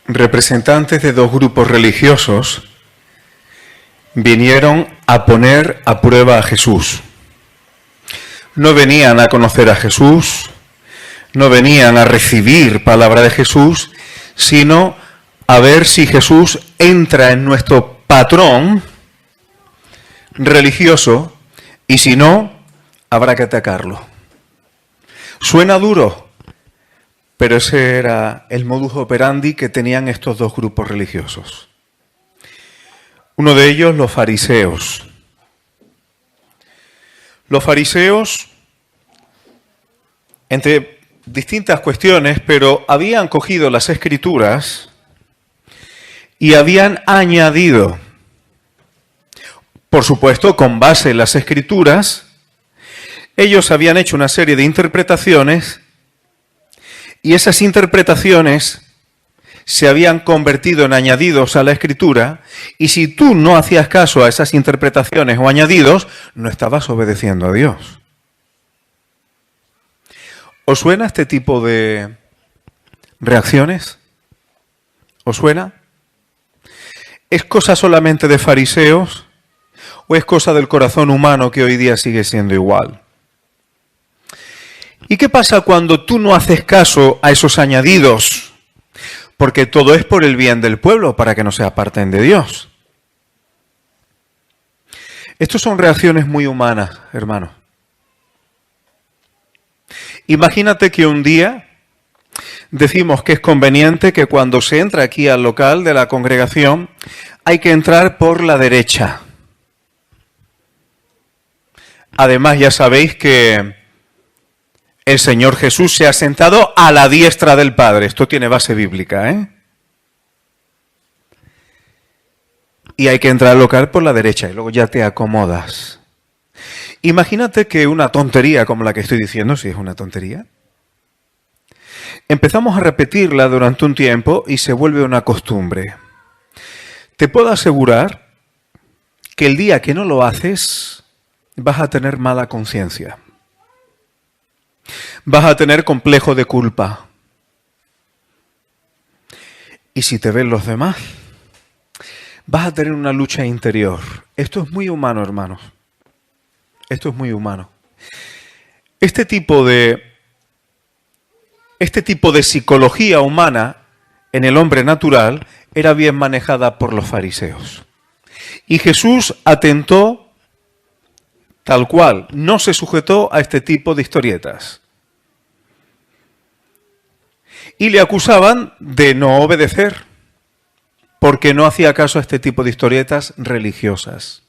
representantes de dos grupos religiosos vinieron a poner a prueba a Jesús. No venían a conocer a Jesús, no venían a recibir palabra de Jesús, sino a ver si Jesús entra en nuestro patrón religioso y si no, habrá que atacarlo. Suena duro, pero ese era el modus operandi que tenían estos dos grupos religiosos. Uno de ellos, los fariseos. Los fariseos, entre distintas cuestiones, pero habían cogido las Escrituras y habían añadido, por supuesto, con base en las Escrituras, ellos habían hecho una serie de interpretaciones y esas interpretaciones se habían convertido en añadidos a la Escritura, y si tú no hacías caso a esas interpretaciones o añadidos, no estabas obedeciendo a Dios. ¿Os suena este tipo de reacciones? ¿Os suena? ¿Es cosa solamente de fariseos o es cosa del corazón humano que hoy día sigue siendo igual? ¿Y qué pasa cuando tú no haces caso a esos añadidos? Porque todo es por el bien del pueblo, para que no se aparten de Dios. Estas son reacciones muy humanas, hermanos. Imagínate que un día decimos que es conveniente que cuando se entra aquí al local de la congregación hay que entrar por la derecha. Además, ya sabéis que el Señor Jesús se ha sentado a la diestra del Padre. Esto tiene base bíblica, ¿eh? Y hay que entrar al local por la derecha y luego ya te acomodas. Imagínate que una tontería como la que estoy diciendo, si es una tontería, empezamos a repetirla durante un tiempo y se vuelve una costumbre. Te puedo asegurar que el día que no lo haces vas a tener mala conciencia. Vas a tener complejo de culpa. Y si te ven los demás, vas a tener una lucha interior. Esto es muy humano, hermanos. Esto es muy humano. Este tipo de psicología humana en el hombre natural era bien manejada por los fariseos. Y Jesús atentó tal cual, no se sujetó a este tipo de historietas. Y le acusaban de no obedecer, porque no hacía caso a este tipo de historietas religiosas.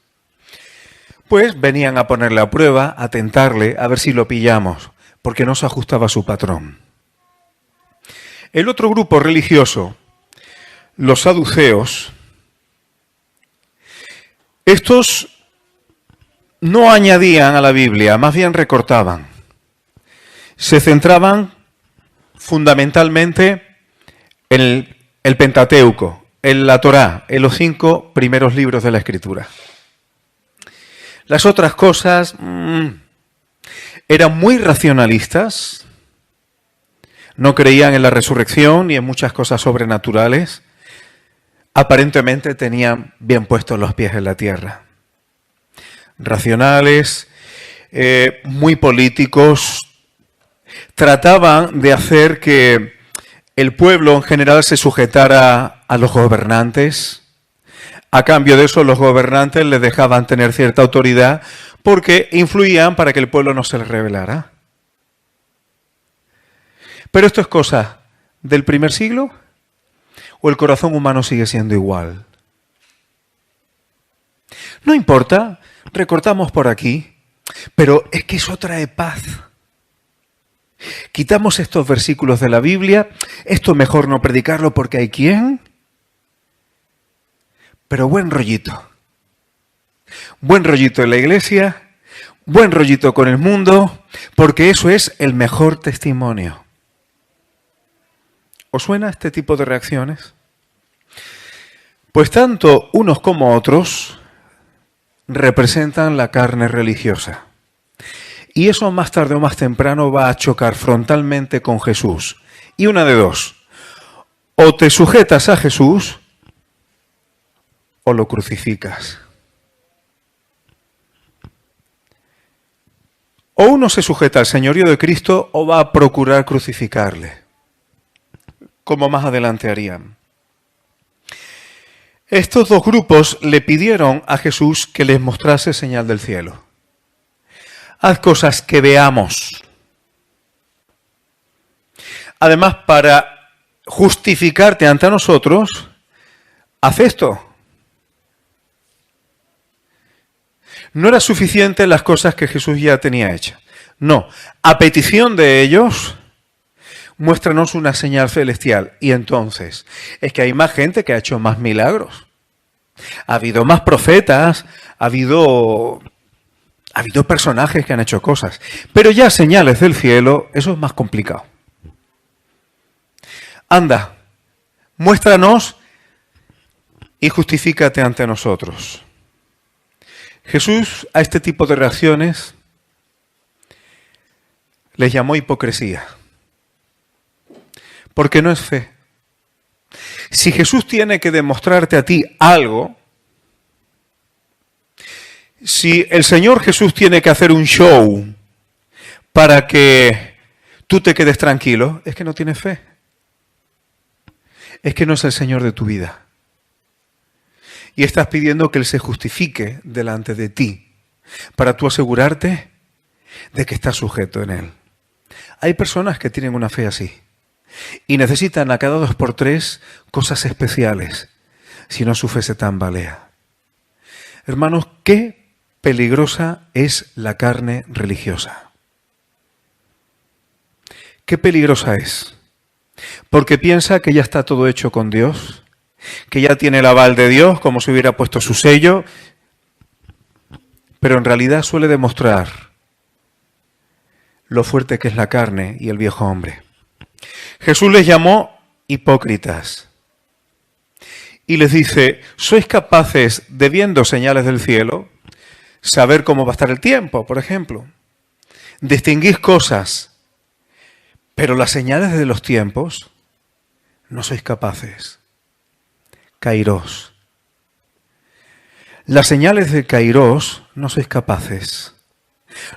Pues venían a ponerle a prueba, a tentarle, a ver si lo pillamos, porque no se ajustaba a su patrón. El otro grupo religioso, los saduceos, estos no añadían a la Biblia, más bien recortaban. Se centraban fundamentalmente en el Pentateuco, en la Torá, en los 5 primeros libros de la Escritura. Las otras cosas eran muy racionalistas, no creían en la resurrección ni en muchas cosas sobrenaturales. Aparentemente tenían bien puestos los pies en la tierra. Racionales, muy políticos, trataban de hacer que el pueblo en general se sujetara a los gobernantes. A cambio de eso, los gobernantes les dejaban tener cierta autoridad porque influían para que el pueblo no se les rebelara. Pero esto es cosa del primer siglo, ¿o el corazón humano sigue siendo igual? No importa, recortamos por aquí, pero es que eso trae paz. Quitamos estos versículos de la Biblia, esto mejor no predicarlo porque hay quien, pero buen rollito. Buen rollito en la iglesia, buen rollito con el mundo, porque eso es el mejor testimonio. ¿Os suena este tipo de reacciones? Pues tanto unos como otros representan la carne religiosa. Y eso más tarde o más temprano va a chocar frontalmente con Jesús. Y una de dos. O te sujetas a Jesús o lo crucificas. O uno se sujeta al señorío de Cristo o va a procurar crucificarle, como más adelante harían. Estos dos grupos le pidieron a Jesús que les mostrase señal del cielo. Haz cosas que veamos. Además, para justificarte ante nosotros, haz esto. No era suficiente las cosas que Jesús ya tenía hechas. No, a petición de ellos, muéstranos una señal celestial. Y entonces, es que hay más gente que ha hecho más milagros. Ha habido más profetas, ha habido personajes que han hecho cosas. Pero ya señales del cielo, eso es más complicado. Anda, muéstranos y justifícate ante nosotros. Jesús a este tipo de reacciones les llamó hipocresía, porque no es fe. Si Jesús tiene que demostrarte a ti algo, si el Señor Jesús tiene que hacer un show para que tú te quedes tranquilo, es que no tienes fe. Es que no es el Señor de tu vida. Y estás pidiendo que Él se justifique delante de ti para tú asegurarte de que estás sujeto en Él. Hay personas que tienen una fe así y necesitan a cada 2 por 3 cosas especiales, si no su fe se tambalea. Hermanos, qué peligrosa es la carne religiosa. Qué peligrosa es. Porque piensa que ya está todo hecho con Dios, que ya tiene el aval de Dios, como si hubiera puesto su sello, pero en realidad suele demostrar lo fuerte que es la carne y el viejo hombre. Jesús les llamó hipócritas y les dice, ¿sois capaces de, viendo señales del cielo, saber cómo va a estar el tiempo, por ejemplo? Distinguís cosas, pero las señales de los tiempos no sois capaces. Kairos. Las señales de Kairos no sois capaces.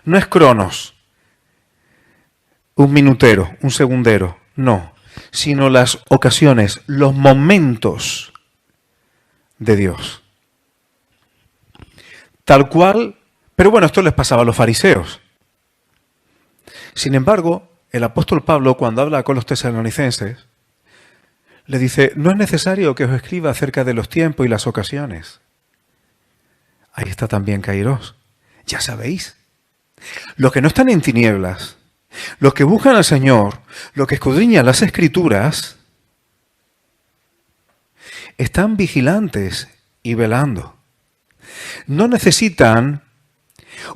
No es Cronos, un minutero, un segundero, no, sino las ocasiones, los momentos de Dios. Tal cual, pero bueno, esto les pasaba a los fariseos. Sin embargo, el apóstol Pablo, cuando habla con los tesalonicenses, le dice, no es necesario que os escriba acerca de los tiempos y las ocasiones. Ahí está también Kairos. Ya sabéis. Los que no están en tinieblas, los que buscan al Señor, los que escudriñan las Escrituras, están vigilantes y velando. No necesitan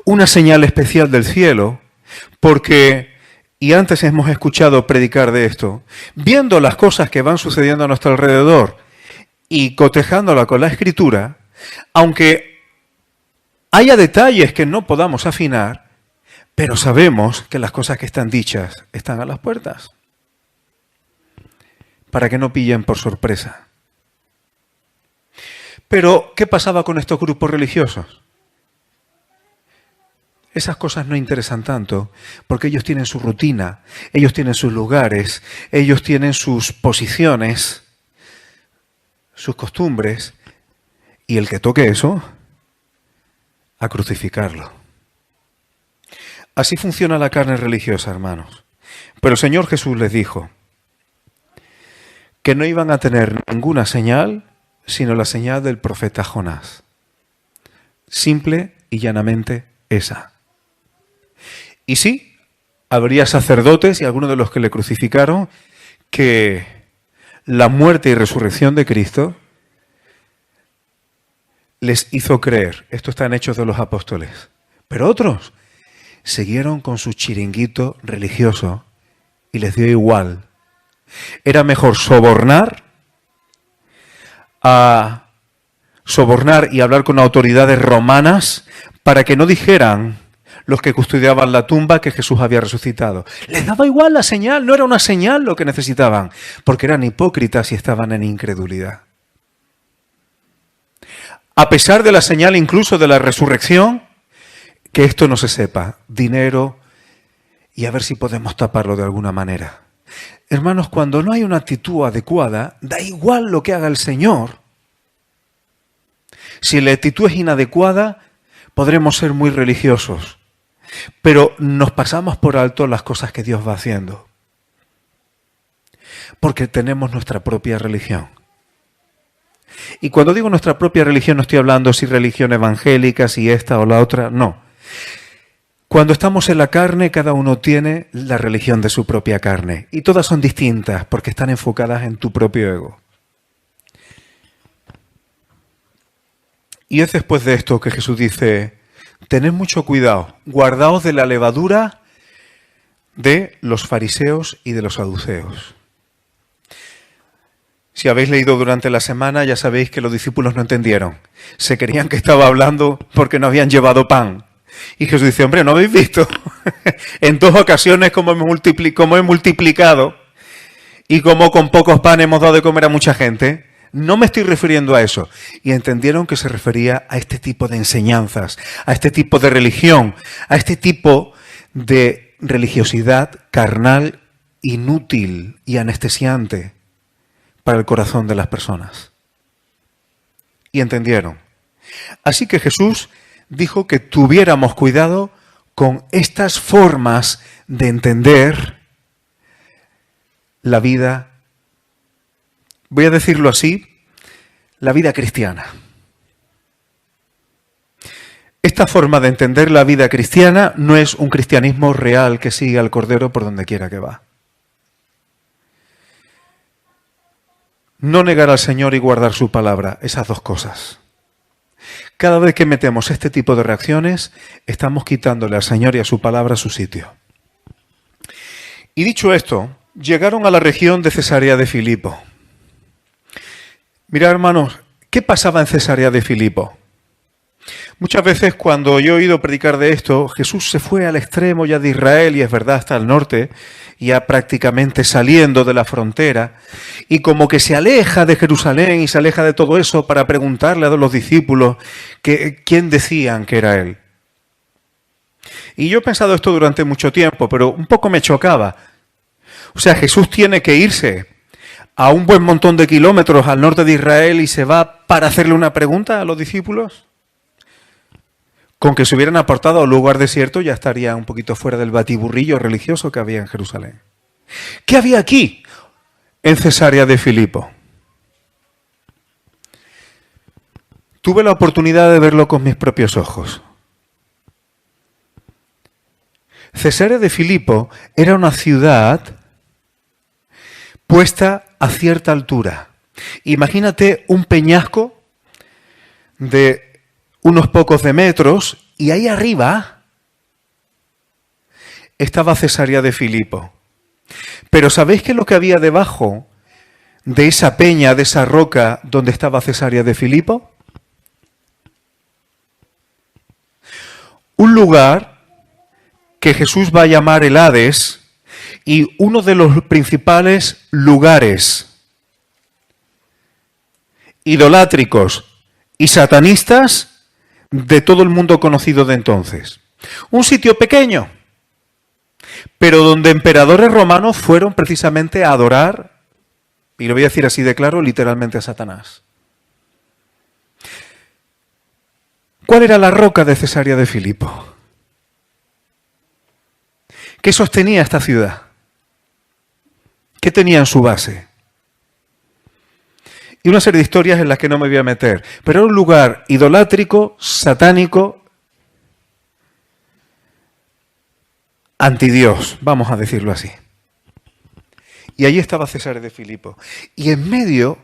una señal especial del cielo porque... Y antes hemos escuchado predicar de esto, viendo las cosas que van sucediendo a nuestro alrededor y cotejándola con la Escritura, aunque haya detalles que no podamos afinar, pero sabemos que las cosas que están dichas están a las puertas, para que no pillen por sorpresa. Pero, ¿qué pasaba con estos grupos religiosos? Esas cosas no interesan tanto porque ellos tienen su rutina, ellos tienen sus lugares, ellos tienen sus posiciones, sus costumbres, y el que toque eso, a crucificarlo. Así funciona la carne religiosa, hermanos. Pero el Señor Jesús les dijo que no iban a tener ninguna señal sino la señal del profeta Jonás. Simple y llanamente esa. Y sí, habría sacerdotes y algunos de los que le crucificaron que la muerte y resurrección de Cristo les hizo creer. Esto está en Hechos de los Apóstoles. Pero otros siguieron con su chiringuito religioso y les dio igual. Era mejor sobornar y hablar con autoridades romanas para que no dijeran los que custodiaban la tumba que Jesús había resucitado. Les daba igual la señal, no era una señal lo que necesitaban, porque eran hipócritas y estaban en incredulidad. A pesar de la señal incluso de la resurrección, que esto no se sepa, dinero y a ver si podemos taparlo de alguna manera. Hermanos, cuando no hay una actitud adecuada, da igual lo que haga el Señor. Si la actitud es inadecuada, podremos ser muy religiosos, pero nos pasamos por alto las cosas que Dios va haciendo, porque tenemos nuestra propia religión. Y cuando digo nuestra propia religión, no estoy hablando si religión evangélica, si esta o la otra, no. Cuando estamos en la carne, cada uno tiene la religión de su propia carne. Y todas son distintas porque están enfocadas en tu propio ego. Y es después de esto que Jesús dice, tened mucho cuidado, guardaos de la levadura de los fariseos y de los saduceos. Si habéis leído durante la semana, ya sabéis que los discípulos no entendieron. Se creían que estaba hablando porque no habían llevado pan. Y Jesús dice, hombre, ¿no habéis visto? En 2 ocasiones cómo he multiplicado y cómo con pocos panes hemos dado de comer a mucha gente. No me estoy refiriendo a eso. Y entendieron que se refería a este tipo de enseñanzas, a este tipo de religión, a este tipo de religiosidad carnal, inútil y anestesiante para el corazón de las personas. Y entendieron. Así que Jesús dijo que tuviéramos cuidado con estas formas de entender la vida, voy a decirlo así, la vida cristiana. Esta forma de entender la vida cristiana no es un cristianismo real que sigue al Cordero por donde quiera que va. No negar al Señor y guardar su palabra, esas 2 cosas. Cada vez que metemos este tipo de reacciones, estamos quitándole al Señor y a su palabra su sitio. Y dicho esto, llegaron a la región de Cesarea de Filipo. Mirad, hermanos, ¿qué pasaba en Cesarea de Filipo? Muchas veces cuando yo he oído predicar de esto, Jesús se fue al extremo ya de Israel, y es verdad, hasta el norte, ya prácticamente saliendo de la frontera, y como que se aleja de Jerusalén y se aleja de todo eso para preguntarle a los discípulos quién decían que era él. Y yo he pensado esto durante mucho tiempo, pero un poco me chocaba. O sea, Jesús tiene que irse a un buen montón de kilómetros al norte de Israel y se va para hacerle una pregunta a los discípulos. Con que se hubieran apartado a un lugar desierto ya estaría un poquito fuera del batiburrillo religioso que había en Jerusalén. ¿Qué había aquí en Cesarea de Filipo? Tuve la oportunidad de verlo con mis propios ojos. Cesarea de Filipo era una ciudad puesta a cierta altura. Imagínate un peñasco de unos pocos de metros, y ahí arriba estaba Cesarea de Filipo. Pero ¿sabéis qué es lo que había debajo de esa peña, de esa roca donde estaba Cesarea de Filipo? Un lugar que Jesús va a llamar el Hades, y uno de los principales lugares idolátricos y satanistas de todo el mundo conocido de entonces. Un sitio pequeño, pero donde emperadores romanos fueron precisamente a adorar, y lo voy a decir así de claro, literalmente a Satanás. ¿Cuál era la roca de Cesarea de Filipo? ¿Qué sostenía esta ciudad? ¿Qué tenía en su base? Y una serie de historias en las que no me voy a meter. Pero era un lugar idolátrico, satánico, antidios, vamos a decirlo así. Y allí estaba Cesarea de Filipo. Y en medio,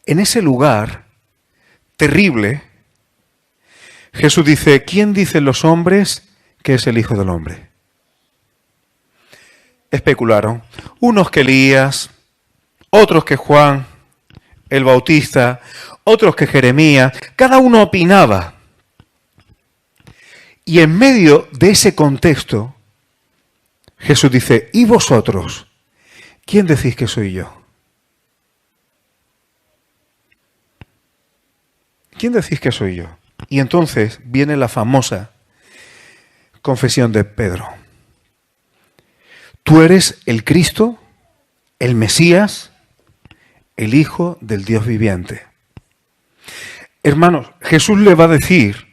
en ese lugar terrible, Jesús dice, ¿quién dicen los hombres que es el Hijo del Hombre? Especularon. Unos que Elías, otros que Juan el Bautista, otros que Jeremías, cada uno opinaba. Y en medio de ese contexto, Jesús dice, ¿y vosotros? ¿Quién decís que soy yo? ¿Quién decís que soy yo? Y entonces viene la famosa confesión de Pedro. Tú eres el Cristo, el Mesías, el Hijo del Dios viviente. Hermanos, Jesús le va a decir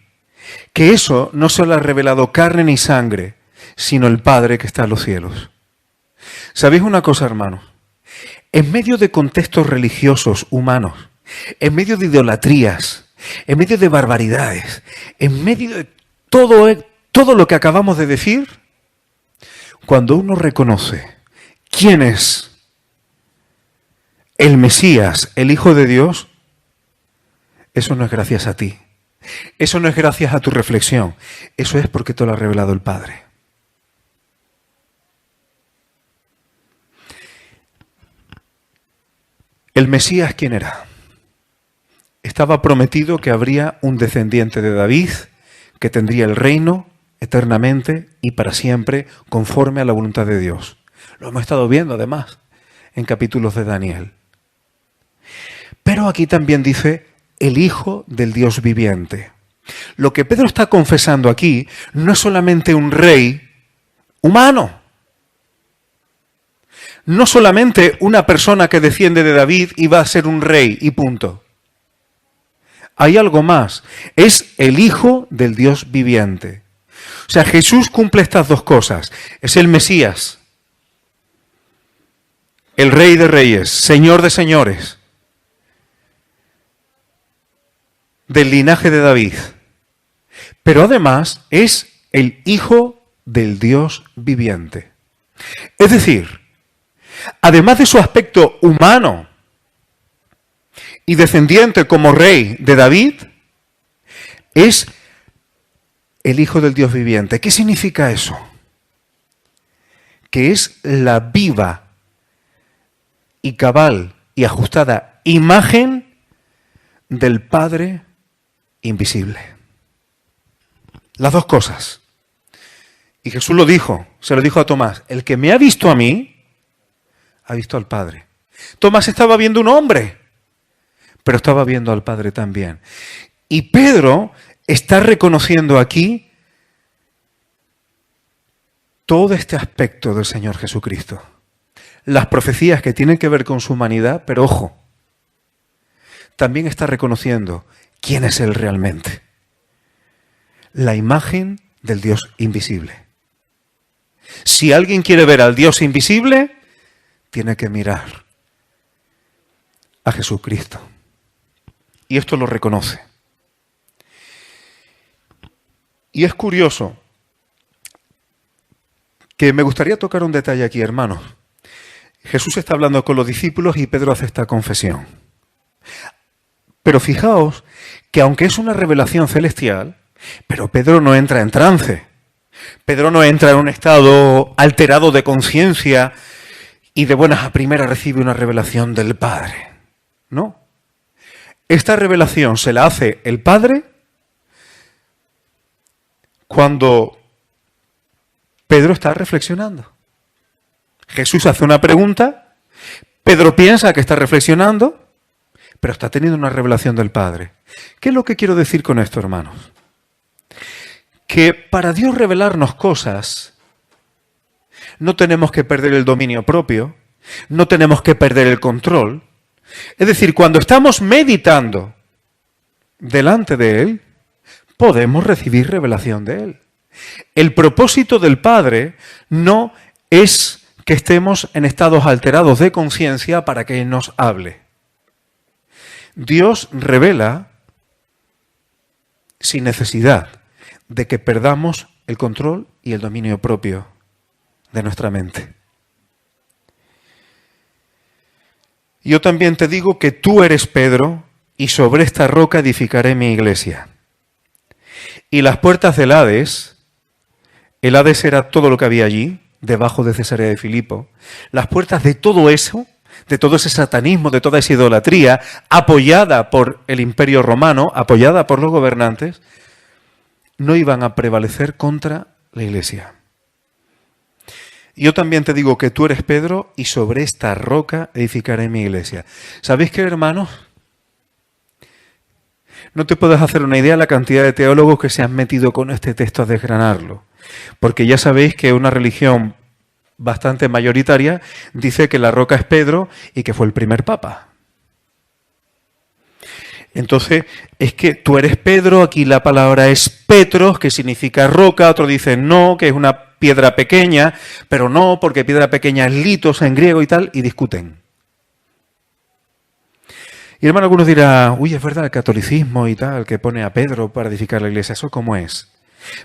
que eso no se lo ha revelado carne ni sangre, sino el Padre que está en los cielos. ¿Sabéis una cosa, hermanos? En medio de contextos religiosos humanos, en medio de idolatrías, en medio de barbaridades, en medio de todo lo que acabamos de decir, cuando uno reconoce quién es el Mesías, el Hijo de Dios, eso no es gracias a ti. Eso no es gracias a tu reflexión. Eso es porque te lo ha revelado el Padre. ¿El Mesías quién era? Estaba prometido que habría un descendiente de David que tendría el reino eternamente y para siempre conforme a la voluntad de Dios. Lo hemos estado viendo además en capítulos de Daniel. Pero aquí también dice el Hijo del Dios viviente. Lo que Pedro está confesando aquí no es solamente un rey humano. No solamente una persona que desciende de David y va a ser un rey y punto. Hay algo más. Es el Hijo del Dios viviente. O sea, Jesús cumple estas dos cosas. Es el Mesías, el Rey de Reyes, Señor de Señores, del linaje de David. Pero además es el Hijo del Dios viviente. Es decir, además de su aspecto humano y descendiente como rey de David, es el Hijo del Dios viviente. ¿Qué significa eso? Que es la viva y cabal y ajustada imagen del Padre invisible. Las dos cosas. Y Jesús lo dijo, se lo dijo a Tomás, el que me ha visto a mí, ha visto al Padre. Tomás estaba viendo un hombre, pero estaba viendo al Padre también. Y Pedro está reconociendo aquí todo este aspecto del Señor Jesucristo. Las profecías que tienen que ver con su humanidad, pero ojo, también está reconociendo quién es Él realmente. La imagen del Dios invisible. Si alguien quiere ver al Dios invisible, tiene que mirar a Jesucristo. Y esto lo reconoce. Y es curioso que me gustaría tocar un detalle aquí, hermanos. Jesús está hablando con los discípulos y Pedro hace esta confesión. Pero fijaos que aunque es una revelación celestial, pero Pedro no entra en trance. Pedro no entra en un estado alterado de conciencia y de buenas a primeras recibe una revelación del Padre. No. Esta revelación se la hace el Padre cuando Pedro está reflexionando. Jesús hace una pregunta, Pedro piensa que está reflexionando, pero está teniendo una revelación del Padre. ¿Qué es lo que quiero decir con esto, hermanos? Que para Dios revelarnos cosas, no tenemos que perder el dominio propio, no tenemos que perder el control. Es decir, cuando estamos meditando delante de Él, podemos recibir revelación de Él. El propósito del Padre no es que estemos en estados alterados de conciencia para que Él nos hable. Dios revela sin necesidad de que perdamos el control y el dominio propio de nuestra mente. Yo también te digo que tú eres Pedro y sobre esta roca edificaré mi iglesia. Y las puertas del Hades, el Hades era todo lo que había allí, debajo de Cesarea de Filipo, las puertas de todo eso, de todo ese satanismo, de toda esa idolatría, apoyada por el Imperio Romano, apoyada por los gobernantes, no iban a prevalecer contra la iglesia. Yo también te digo que tú eres Pedro y sobre esta roca edificaré mi iglesia. ¿Sabéis qué, hermanos? No te puedes hacer una idea de la cantidad de teólogos que se han metido con este texto a desgranarlo. Porque ya sabéis que una religión bastante mayoritaria dice que la roca es Pedro y que fue el primer papa. Entonces, es que tú eres Pedro, aquí la palabra es Petros, que significa roca, otros dicen no, que es una piedra pequeña, pero no, porque piedra pequeña es litos en griego y tal, y discuten. Y hermano, algunos dirán, uy, es verdad, el catolicismo y tal, que pone a Pedro para edificar la iglesia, ¿eso cómo es?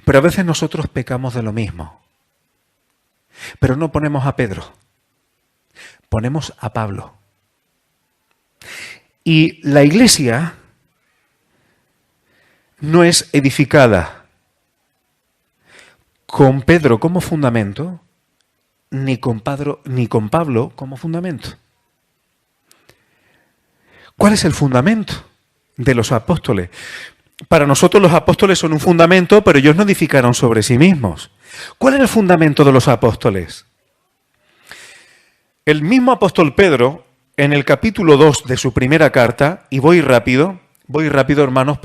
Pero a veces nosotros pecamos de lo mismo. Pero no ponemos a Pedro, ponemos a Pablo. Y la iglesia no es edificada con Pedro como fundamento, ni con Pablo como fundamento. ¿Cuál es el fundamento de los apóstoles? Para nosotros los apóstoles son un fundamento, pero ellos no edificaron sobre sí mismos. ¿Cuál era el fundamento de los apóstoles? El mismo apóstol Pedro, en el capítulo 2 de su primera carta, y voy rápido hermanos,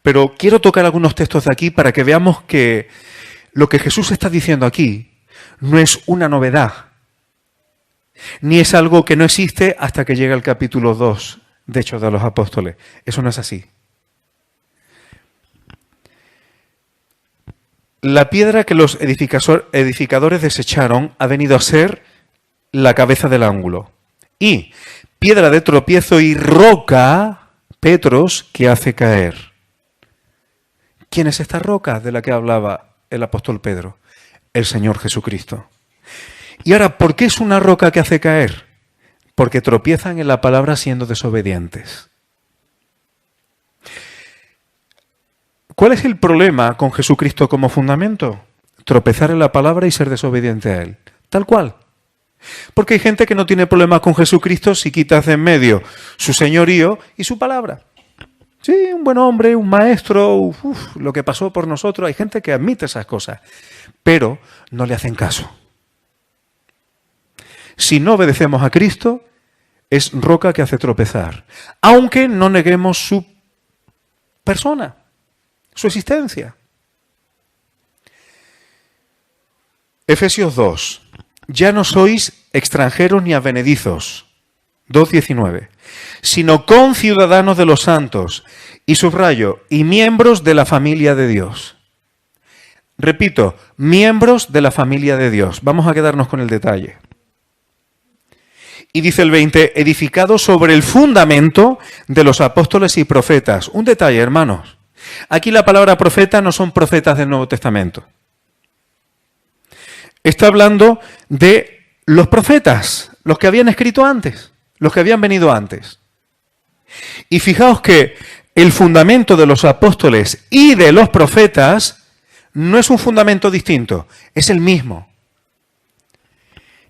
pero quiero tocar algunos textos de aquí para que veamos que lo que Jesús está diciendo aquí no es una novedad, ni es algo que no existe hasta que llega el capítulo 2, de Hechos de los Apóstoles. Eso no es así. La piedra que los edificadores desecharon ha venido a ser la cabeza del ángulo. Y piedra de tropiezo y roca, Petros, que hace caer. ¿Quién es esta roca de la que hablaba el apóstol Pedro? El Señor Jesucristo. Y ahora, ¿por qué es una roca que hace caer? Porque tropiezan en la palabra siendo desobedientes. ¿Cuál es el problema con Jesucristo como fundamento? Tropezar en la palabra y ser desobediente a Él. Tal cual. Porque hay gente que no tiene problema con Jesucristo si quitas de en medio su señorío y su palabra. Sí, un buen hombre, un maestro, lo que pasó por nosotros. Hay gente que admite esas cosas, pero no le hacen caso. Si no obedecemos a Cristo, es roca que hace tropezar. Aunque no neguemos su persona, su existencia. Efesios 2. Ya no sois extranjeros ni advenedizos, 2:19, sino conciudadanos de los santos, y subrayo, y miembros de la familia de Dios. Repito, miembros de la familia de Dios. Vamos a quedarnos con el detalle. Y dice el 20, edificados sobre el fundamento de los apóstoles y profetas. Un detalle, hermanos. Aquí la palabra profeta no son profetas del Nuevo Testamento. Está hablando de los profetas, los que habían escrito antes, los que habían venido antes. Y fijaos que el fundamento de los apóstoles y de los profetas no es un fundamento distinto, es el mismo.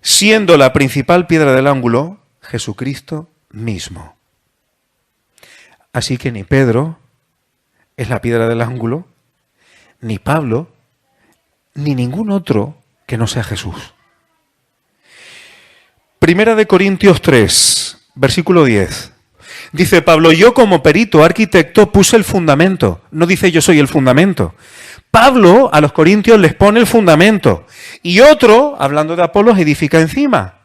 Siendo la principal piedra del ángulo, Jesucristo mismo. Así que ni Pedro es la piedra del ángulo, ni Pablo, ni ningún otro que no sea Jesús. Primera de Corintios 3, versículo 10. Dice Pablo, yo como perito arquitecto puse el fundamento. No dice yo soy el fundamento. Pablo a los corintios les pone el fundamento. Y otro, hablando de Apolos, edifica encima.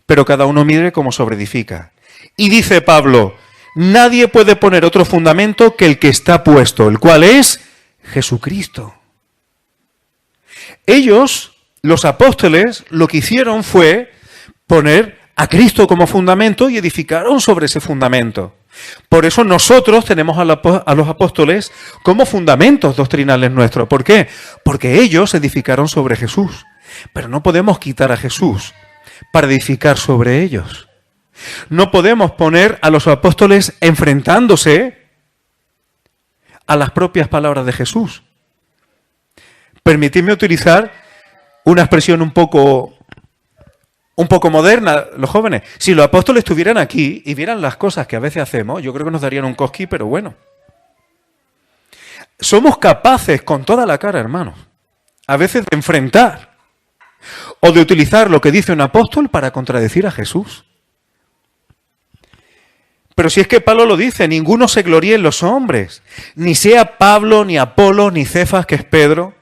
Pero cada uno mire cómo sobreedifica. Y dice Pablo, nadie puede poner otro fundamento que el que está puesto, el cual es Jesucristo. Ellos, los apóstoles, lo que hicieron fue poner a Cristo como fundamento y edificaron sobre ese fundamento. Por eso nosotros tenemos a los apóstoles como fundamentos doctrinales nuestros. ¿Por qué? Porque ellos edificaron sobre Jesús. Pero no podemos quitar a Jesús para edificar sobre ellos. No podemos poner a los apóstoles enfrentándose a las propias palabras de Jesús. Permitidme utilizar una expresión un poco moderna, los jóvenes. Si los apóstoles estuvieran aquí y vieran las cosas que a veces hacemos, yo creo que nos darían un cosquí, pero bueno. somos capaces con toda la cara, hermanos, a veces de enfrentar o de utilizar lo que dice un apóstol para contradecir a Jesús. Pero si es que Pablo lo dice, ninguno se gloríe en los hombres, ni sea Pablo, ni Apolo, ni Cefas, que es Pedro.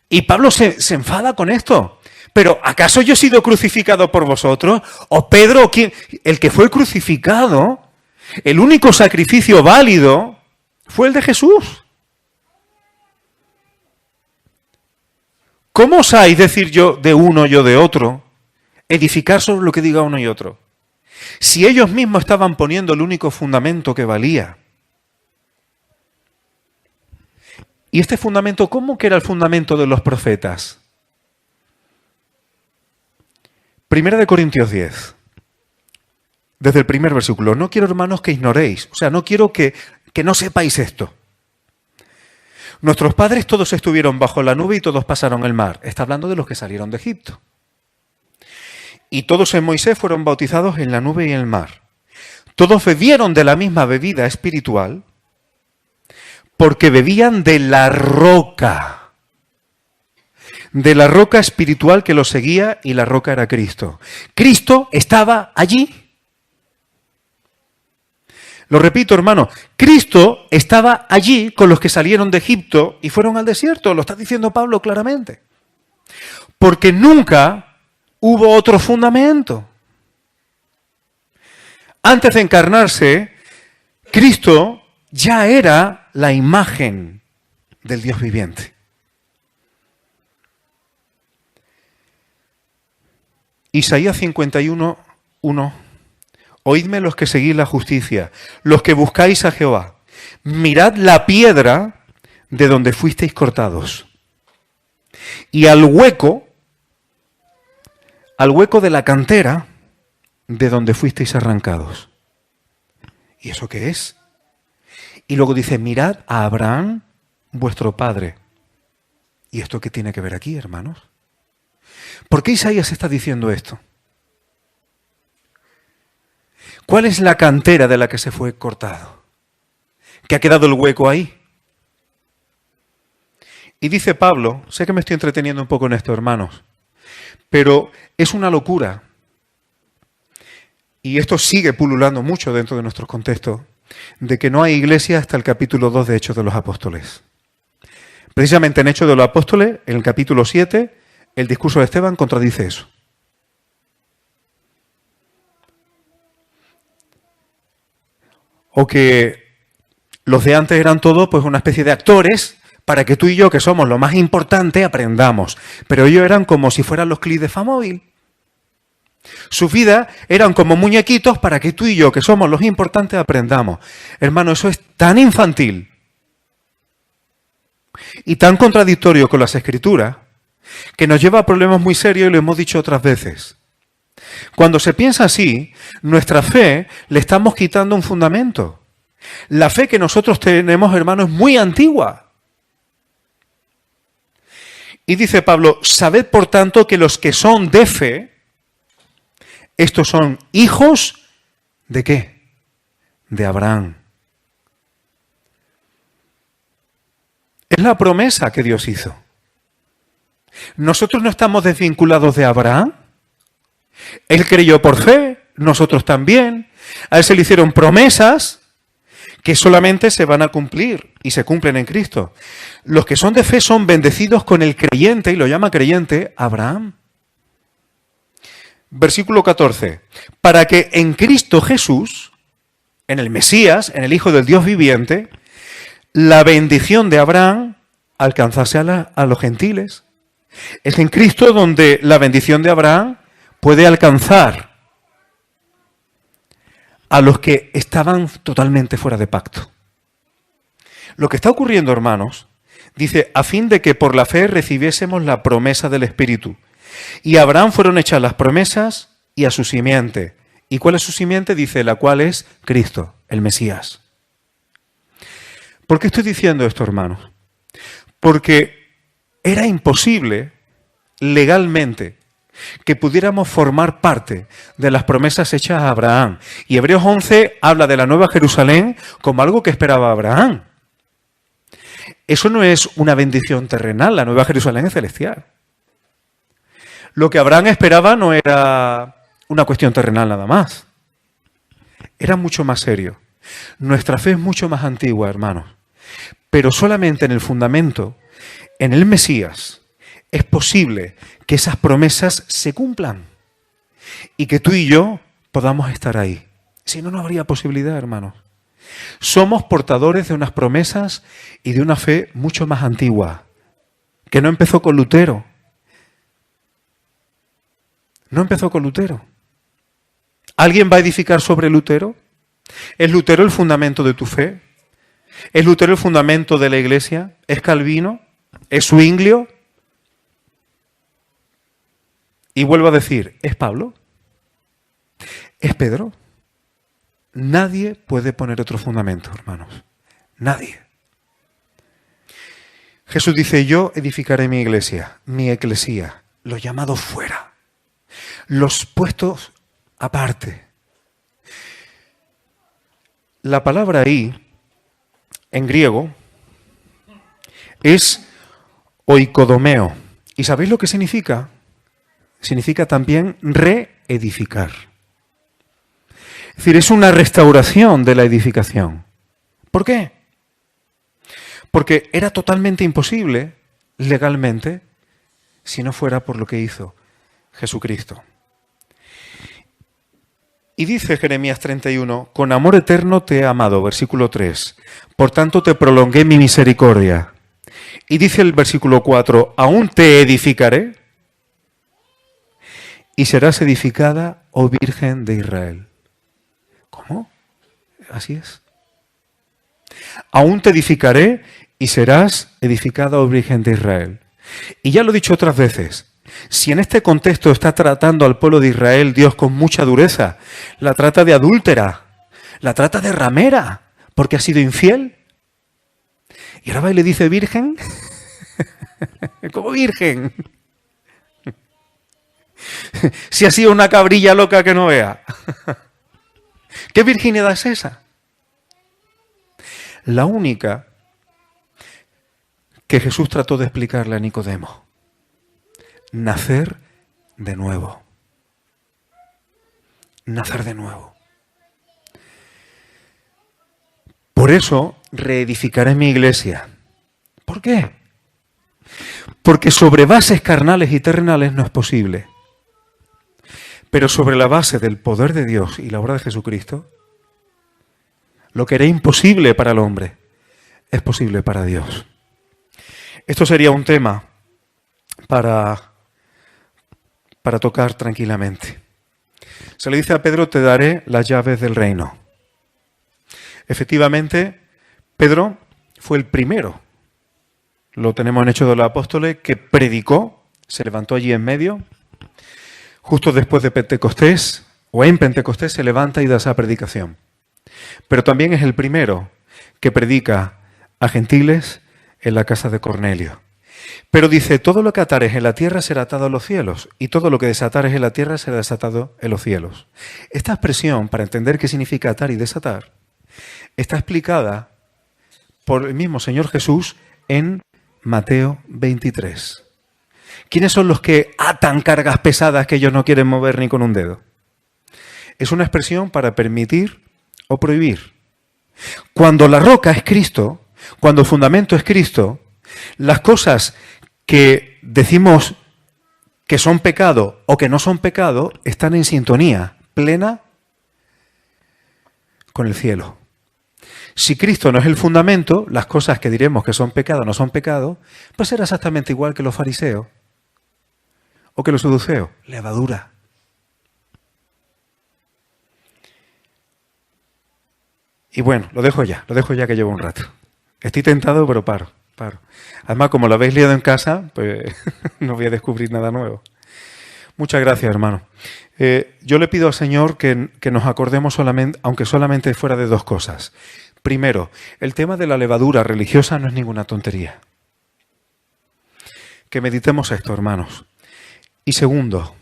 Y Pablo se enfada con esto. Pero ¿acaso yo he sido crucificado por vosotros? ¿O Pedro, el que fue crucificado, el único sacrificio válido fue el de Jesús? ¿Cómo osáis decir yo de uno, yo de otro? Edificar sobre lo que diga uno y otro. Si ellos mismos estaban poniendo el único fundamento que valía. ¿Y este fundamento, cómo que era el fundamento de los profetas? Primera de Corintios 10. Desde el primer versículo. No quiero, hermanos, que ignoréis. O sea, no quiero que no sepáis esto. Nuestros padres todos estuvieron bajo la nube y todos pasaron el mar. Está hablando de los que salieron de Egipto. Y todos en Moisés fueron bautizados en la nube y en el mar. Todos bebieron de la misma bebida espiritual porque bebían de la roca espiritual que los seguía, y la roca era Cristo. Cristo estaba allí. Lo repito, hermano, Cristo estaba allí con los que salieron de Egipto y fueron al desierto, lo está diciendo Pablo claramente. Porque nunca hubo otro fundamento. Antes de encarnarse, Cristo ya era la imagen del Dios viviente. Isaías 51:1. Oídme los que seguís la justicia, los que buscáis a Jehová. Mirad la piedra de donde fuisteis cortados. Y al hueco de la cantera de donde fuisteis arrancados. ¿Y eso qué es? Y luego dice, mirad a Abraham, vuestro padre. ¿Y esto qué tiene que ver aquí, hermanos? ¿Por qué Isaías está diciendo esto? ¿Cuál es la cantera de la que se fue cortado? ¿Que ha quedado el hueco ahí? Y dice Pablo, sé que me estoy entreteniendo un poco en esto, hermanos, pero es una locura. Y esto sigue pululando mucho dentro de nuestros contextos, de que no hay iglesia hasta el capítulo 2 de Hechos de los Apóstoles. Precisamente en Hechos de los Apóstoles, en el capítulo 7, el discurso de Esteban contradice eso. O que los de antes eran todos pues una especie de actores para que tú y yo, que somos lo más importante, aprendamos. Pero ellos eran como si fueran los clics de Famóvil. Sus vidas eran como muñequitos para que tú y yo, que somos los importantes, aprendamos. Hermano, eso es tan infantil y tan contradictorio con las Escrituras que nos lleva a problemas muy serios, y lo hemos dicho otras veces. Cuando se piensa así, nuestra fe le estamos quitando un fundamento. La fe que nosotros tenemos, hermanos, es muy antigua. Y dice Pablo, sabed por tanto que los que son de fe, estos son hijos ¿de qué? De Abraham. Es la promesa que Dios hizo. Nosotros no estamos desvinculados de Abraham. Él creyó por fe, nosotros también. A él se le hicieron promesas que solamente se van a cumplir y se cumplen en Cristo. Los que son de fe son bendecidos con el creyente, y lo llama creyente Abraham. Versículo 14. Para que en Cristo Jesús, en el Mesías, en el Hijo del Dios viviente, la bendición de Abraham alcanzase a los gentiles. Es en Cristo donde la bendición de Abraham puede alcanzar a los que estaban totalmente fuera de pacto. Lo que está ocurriendo, hermanos, dice, a fin de que por la fe recibiésemos la promesa del Espíritu. Y a Abraham fueron hechas las promesas y a su simiente. ¿Y cuál es su simiente? Dice, la cual es Cristo, el Mesías. ¿Por qué estoy diciendo esto, hermanos? Porque era imposible legalmente que pudiéramos formar parte de las promesas hechas a Abraham. Y Hebreos 11 habla de la Nueva Jerusalén como algo que esperaba Abraham. Eso no es una bendición terrenal, la Nueva Jerusalén es celestial. Lo que Abraham esperaba no era una cuestión terrenal nada más. Era mucho más serio. Nuestra fe es mucho más antigua, hermanos. Pero solamente en el fundamento, en el Mesías, es posible que esas promesas se cumplan y que tú y yo podamos estar ahí. Si no, no habría posibilidad, hermanos. Somos portadores de unas promesas y de una fe mucho más antigua, que no empezó con Lutero. No empezó con Lutero. ¿Alguien va a edificar sobre Lutero? ¿Es Lutero el fundamento de tu fe? ¿Es Lutero el fundamento de la Iglesia? ¿Es Calvino? ¿Es Zwinglio? Y vuelvo a decir, ¿es Pablo? ¿Es Pedro? Nadie puede poner otro fundamento, hermanos. Nadie. Jesús dice, yo edificaré mi iglesia, mi eclesía, los llamados fuera, los puestos aparte. La palabra ahí, en griego, es oikodomeo. ¿Y sabéis lo que significa? Significa también reedificar. Es decir, es una restauración de la edificación. ¿Por qué? Porque era totalmente imposible, legalmente, si no fuera por lo que hizo Jesucristo. Y dice Jeremías 31, con amor eterno te he amado, versículo 3. Por tanto te prolongué mi misericordia. Y dice el versículo 4, aún te edificaré y serás edificada, oh Virgen de Israel. ¿Cómo? Así es. Aún te edificaré y serás edificada, oh Virgen de Israel. Y ya lo he dicho otras veces. Si en este contexto está tratando al pueblo de Israel Dios con mucha dureza, la trata de adúltera, la trata de ramera, porque ha sido infiel. Y ahora va y le dice virgen. ¿Cómo virgen? Si ha sido una cabrilla loca que no vea. ¿Qué virginidad es esa? La única que Jesús trató de explicarle a Nicodemo. Nacer de nuevo. Nacer de nuevo. Por eso reedificaré mi iglesia. ¿Por qué? Porque sobre bases carnales y terrenales no es posible. Pero sobre la base del poder de Dios y la obra de Jesucristo, lo que era imposible para el hombre es posible para Dios. Esto sería un tema para tocar tranquilamente. Se le dice a Pedro, te daré las llaves del reino. Efectivamente, Pedro fue el primero, lo tenemos en Hechos de los Apóstoles, que predicó, se levantó allí en medio, justo después de Pentecostés, o en Pentecostés se levanta y da esa predicación. Pero también es el primero que predica a gentiles en la casa de Cornelio. Pero dice, todo lo que atares en la tierra será atado en los cielos, y todo lo que desatares en la tierra será desatado en los cielos. Esta expresión, para entender qué significa atar y desatar, está explicada por el mismo Señor Jesús en Mateo 23. ¿Quiénes son los que atan cargas pesadas que ellos no quieren mover ni con un dedo? Es una expresión para permitir o prohibir. Cuando la roca es Cristo, cuando el fundamento es Cristo, las cosas que decimos que son pecado o que no son pecado están en sintonía plena con el cielo. Si Cristo no es el fundamento, las cosas que diremos que son pecado o no son pecado, pues será exactamente igual que los fariseos o que los saduceos. Levadura. Y bueno, lo dejo ya que llevo un rato. Estoy tentado, pero paro. Además, como lo habéis liado en casa, pues no voy a descubrir nada nuevo. Muchas gracias, hermano. Yo le pido al Señor que nos acordemos solamente, aunque solamente fuera de dos cosas. Primero, el tema de la levadura religiosa no es ninguna tontería. Que meditemos esto, hermanos. Y segundo,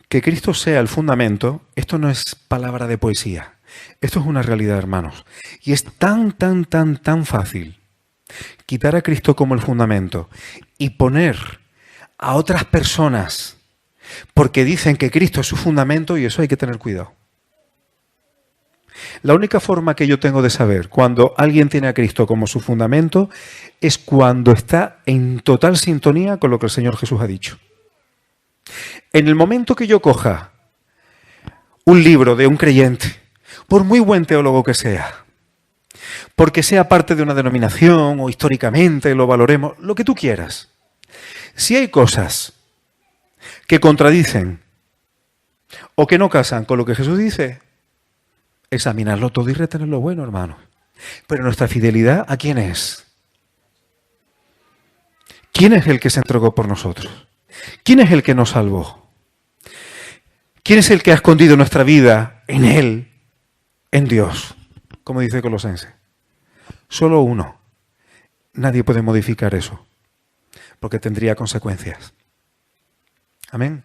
que Cristo sea el fundamento, esto no es palabra de poesía. Esto es una realidad, hermanos. Y es tan fácil quitar a Cristo como el fundamento y poner a otras personas porque dicen que Cristo es su fundamento, y eso hay que tener cuidado. La única forma que yo tengo de saber cuando alguien tiene a Cristo como su fundamento es cuando está en total sintonía con lo que el Señor Jesús ha dicho. En el momento que yo coja un libro de un creyente, por muy buen teólogo que sea, porque sea parte de una denominación o históricamente lo valoremos, lo que tú quieras, si hay cosas que contradicen o que no casan con lo que Jesús dice, examinarlo todo y retener lo bueno, hermano. Pero nuestra fidelidad, ¿a quién es? ¿Quién es el que se entregó por nosotros? ¿Quién es el que nos salvó? ¿Quién es el que ha escondido nuestra vida en Él, en Dios? Como dice Colosenses. Solo uno. Nadie puede modificar eso, porque tendría consecuencias. Amén.